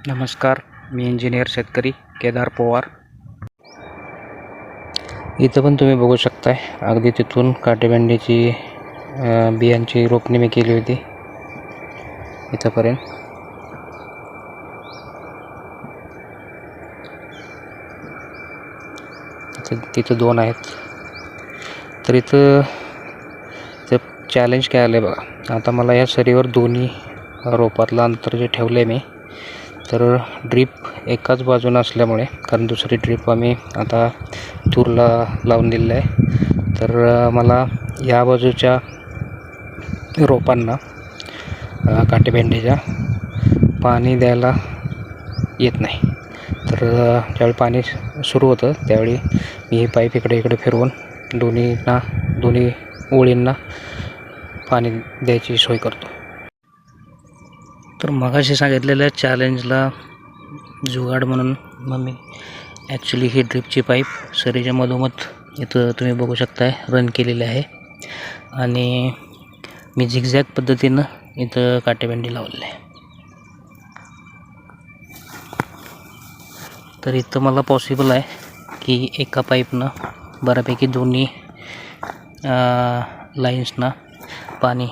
नमस्कार, मी इंजिनियर शेतकरी केदार पवार. इथं पण तुम्ही बघू शकताय, अगदी तिथून काटेभेंडीची बियांची रोपणी मी केली होती इथंपर्यंत. तिथं 2 आहेत. तर इथं ते चॅलेंज काय आलं आहे बघा. आता मला या सरीवर दोन्ही रोपातलं अंतर जे ठेवलं आहे मी, तर ड्रीप एकाच बाजूनं असल्यामुळे, कारण दुसरी ड्रीप आम्ही आता तूरला लावून दिलेलं आहे, तर मला या बाजूच्या रोपांना काटेभेंडीच्या पाणी द्यायला येत नाही. तर ज्यावेळी पाणी सुरू होतं त्यावेळी मी ही पाईप इकडे फिरवून दोन्ही ओळींना पाणी द्यायची सोय करतो. तर मगाशी सांगितलेल्या चॅलेंजला जुगाड म्हणून मग मी ॲक्च्युली ही ड्रिपची पाईप सरीच्या मधोमध इथं तुम्ही बघू शकताय रन केलेली आहे, आणि मी झिगझॅग पद्धतीनं इथं काटेभेंडी लावलेली आहे. तर इथं मला पॉसिबल आहे की एका पाईपनं बऱ्यापैकी दोन्ही लाईन्सना पाणी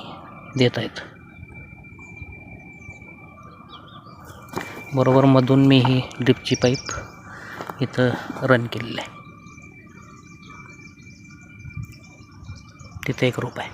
देता येतं. बरोबर मधून मी ही ड्रिपची पाईप इथं रन केलेली आहे. तिथे एक रोप आहे.